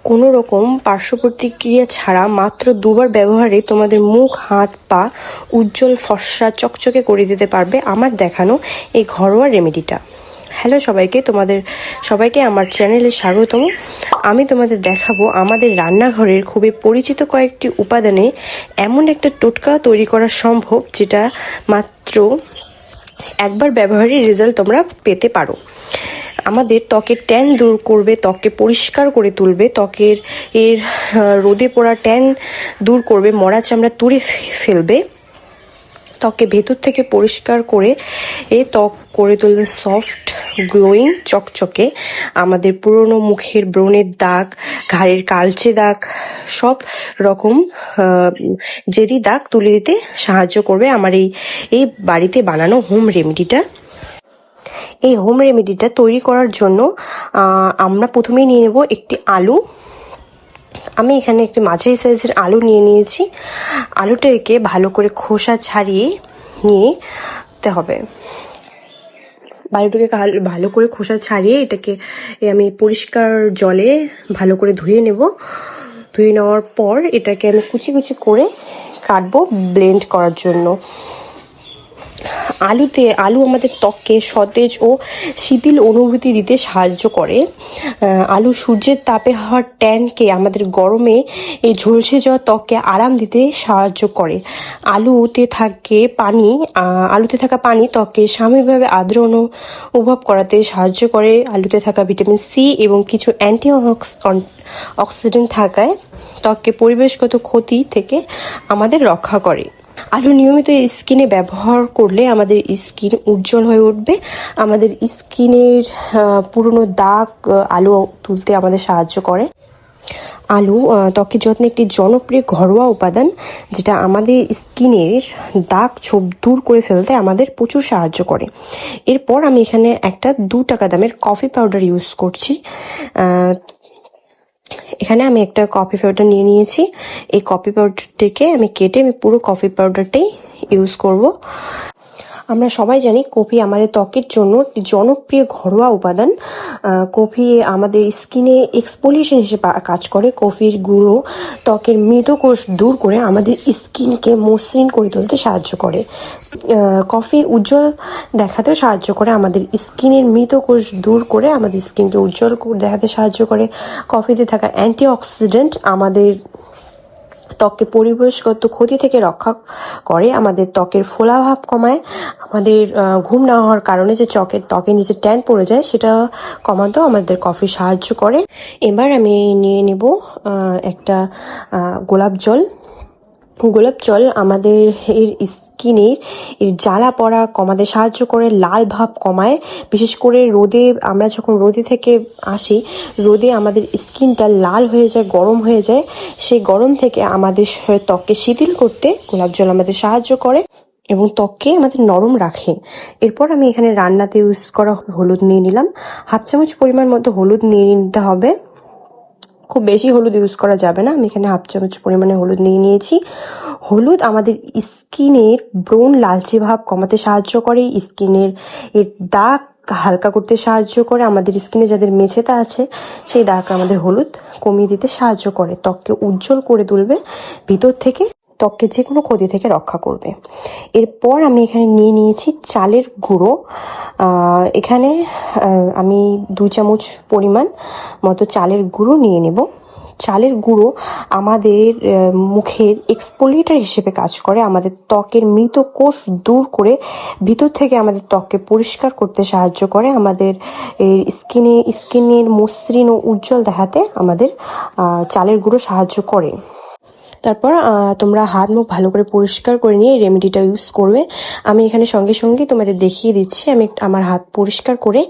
কোনো রকম পার্শ্ব প্রতিক্রিয়া ছাড়া মাত্র 2বার ব্যবহারে তোমাদের মুখ, হাত, পা উজ্জ্বল, ফর্সা, চকচকে করে দিতে পারবে আমার দেখানো এই ঘরোয়া রেমেডিটা। হ্যালো সবাইকে আমার চ্যানেলে স্বাগতম। আমি তোমাদের দেখাবো আমাদের রান্নাঘরের খুবই পরিচিত কয়েকটি উপাদানে এমন একটা টোটকা তৈরি করা সম্ভব যেটা মাত্র একবার ব্যবহারের রেজাল্ট তোমরা পেতে পারো। আমাদের ত্বকের ট্যান দূর করবে, ত্বককে পরিষ্কার করে তুলবে, ত্বকের রোদে পড়া ট্যান দূর করবে, মরা চামড়া তুড়ে ফেলবে, ত্বককে ভেতর থেকে পরিষ্কার করে ত্বক করে তুলবে সফট, গ্লোয়িং, চকচকে। আমাদের পুরনো মুখের ব্রণের দাগ, ঘাড়ের কালচে দাগ, সব রকম জেদি দাগ তুলে দিতে সাহায্য করবে আমার এই বাড়িতে বানানো হোম রেমেডিটা। এই হোম রেমেডিটা তৈরি করার জন্য আমরা প্রথমেই নিয়ে নেব একটি আলু। আমি এখানে একটি মাঝারি সাইজের আলু নিয়ে নিয়েছি। আলুটাকে ভালো করে খোসা ছাড়িয়ে নিতে হবে। আলুটাকে ভালো করে খোসা ছাড়িয়ে এটাকে আমি পরিষ্কার জলে ভালো করে ধুয়ে নেব। ধুয়ে নেওয়ার পর এটাকে আমি কুচি কুচি করে কাটবো ব্লেন্ড করার জন্য। আলু আমাদের ত্বককে সতেজ ও শিথিল অনুভূতি দিতে সাহায্য করে। আলু সূর্যের তাপে হওয়ার ট্যানকে আমাদের গরমে এই ঝলসে যাওয়া ত্বককে আরাম দিতে সাহায্য করে। আলুতে থাকা পানি ত্বককে সাময়িকভাবে আর্দ্র অনুভব করাতে সাহায্য করে। আলুতে থাকা ভিটামিন সি এবং কিছু অ্যান্টি অক্সিডেন্ট থাকায় ত্বককে পরিবেশগত ক্ষতি থেকে আমাদের রক্ষা করে। আলু নিয়মিত স্কিনে ব্যবহার করলে আমাদের স্কিন উজ্জ্বল হয়ে উঠবে। আমাদের স্কিনের পুরনো দাগ আলু তুলতে আমাদের সাহায্য করে। আলু ত্বকের যত্নে একটি জনপ্রিয় ঘরোয়া উপাদান যেটা আমাদের স্কিনের দাগ ছোপ দূর করে ফেলতে আমাদের প্রচুর সাহায্য করে। এরপর আমি এখানে একটা 2 টাকা দামের কফি পাউডার ইউজ করছি। এখানে আমি একটা কফি পাউডার নিয়ে নিয়েছি। এই কফি পাউডারটিকে আমি কেটে পুরো কফি পাউডারটাই ইউজ করব। আমরা সবাই জানি কফি আমাদের ত্বকের জন্য একটি জনপ্রিয় ঘরোয়া উপাদান। কফি আমাদের স্কিনে এক্সফোলিয়েশন হিসেবে কাজ করে। কফির গুঁড়ো ত্বকের মৃত কোষ দূর করে আমাদের স্কিনকে মসৃণ করে তুলতে সাহায্য করে। কফি উজ্জ্বল দেখাতেও সাহায্য করে। আমাদের স্কিনের মৃত কোষ দূর করে আমাদের স্কিনকে উজ্জ্বল দেখাতে সাহায্য করে। কফিতে থাকা অ্যান্টি অক্সিডেন্ট আমাদের ত্বককে পরিবেশগত ক্ষতি থেকে রক্ষা করে। আমাদের ত্বকের ফোলাভাব কমায়। আমাদের ঘুম না হওয়ার কারণে যে ত্বকের নিচে ট্যান পড়ে যায় সেটা কমাতেও আমাদের কফি সাহায্য করে। এবার আমি নিয়ে নেব একটা গোলাপ জল আমাদের স্কিনের জ্বালা পড়া কমাতে সাহায্য করে, লাল ভাব কমায়। বিশেষ করে আমরা যখন রোদে থেকে আসি, রোদে আমাদের স্কিনটা লাল হয়ে যায়, গরম হয়ে যায়। সেই গরম থেকে আমাদের ত্বককে শিথিল করতে গোলাপ জল আমাদের সাহায্য করে এবং ত্বককে আমাদের নরম রাখে। এরপর আমি এখানে রান্নাতে ইউজ করা হলুদ নিয়ে নিলাম। 1/2 চামচ পরিমাণ মতো হলুদ নিয়ে নিতে হবে। খুব বেশি হলুদ ইউজ করা যাবে না। আমি এখানে 1/2 চামচ পরিমাণে হলুদ নিয়ে নিয়েছি। হলুদ আমাদের স্কিনের ব্রণ লালচে ভাব কমাতে সাহায্য করে, স্কিনের দাগ হালকা করতে সাহায্য করে। আমাদের স্কিনে যাদের মেছেতা আছে সেই দাগ আমাদের হলুদ কমিয়ে দিতে সাহায্য করে। ত্বককে উজ্জ্বল করে তুলবে, ভিতর থেকে ত্বককে যে কোনো ক্ষতি থেকে রক্ষা করবে। এরপর আমি এখানে নিয়ে নিয়েছি চালের গুঁড়ো। এখানে আমি 2 চামচ পরিমাণ মতো চালের গুঁড়ো নিয়ে নেব। চালের গুঁড়ো আমাদের মুখের এক্সফোলিয়েটর হিসেবে কাজ করে। আমাদের ত্বকের মৃত কোষ দূর করে ভিতর থেকে আমাদের ত্বককে পরিষ্কার করতে সাহায্য করে। আমাদের স্কিনের মসৃণ ও উজ্জ্বল দেখাতে আমাদের চালের গুঁড়ো সাহায্য করে। তারপর তোমরা হাত মুখ ভালো করে পরিষ্কার করে নিয়ে এই রেমেডিটা ইউজ করবে। আমি এখানে সঙ্গে সঙ্গে তোমাদের দেখিয়ে দিচ্ছি। আমি আমার হাত পরিষ্কার করে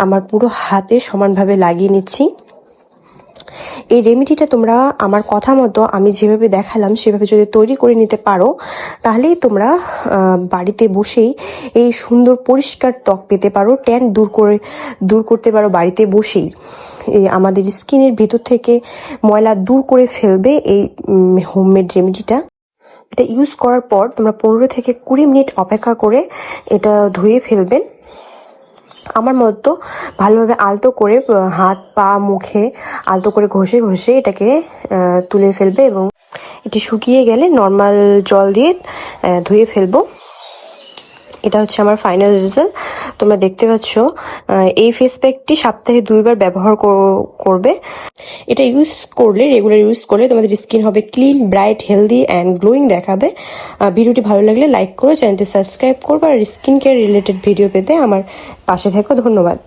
আমার পুরো হাতে সমানভাবে লাগিয়ে নিচ্ছি। এই রেমেডিটা তোমরা আমার কথা মতো আমি যেভাবে দেখালাম সেভাবে যদি তৈরি করে নিতে পারো তাহলেই তোমরা বাড়িতে বসেই এই সুন্দর পরিষ্কার ত্বক পেতে পারো। ট্যান দূর করতে পারো বাড়িতে বসেই। আমাদের স্কিনের ভিতর থেকে ময়লা দূর করে ফেলবে এই হোমমেড রেমেডিটা। এটা ইউজ করার পর তোমরা 15 থেকে 20 মিনিট অপেক্ষা করে এটা ধুয়ে ফেলবেন। আমার মতো ভালোভাবে আলতো করে হাত পা মুখে আলতো করে ঘষে ঘষে এটাকে তুলে ফেলবে এবং এটি শুকিয়ে গেলে নর্মাল জল দিয়ে ধুয়ে ফেলবো। এটা হচ্ছে আমার ফাইনাল রেজাল্ট। তোমরা দেখতে পাচ্ছ এই ফেস প্যাকটি সপ্তাহে 2 বার ব্যবহার করবে। এটা ইউজ করলে, রেগুলার ইউজ করলে তোমাদের স্কিন হবে clean, bright, healthy and glowing দেখাবে। ভিডিওটি ভালো লাগলে লাইক করো, চ্যানেলটি সাবস্ক্রাইব করবে আর স্কিন কেয়ার রিলেটেড ভিডিও পেতে আমার পাশে থেকো। ধন্যবাদ।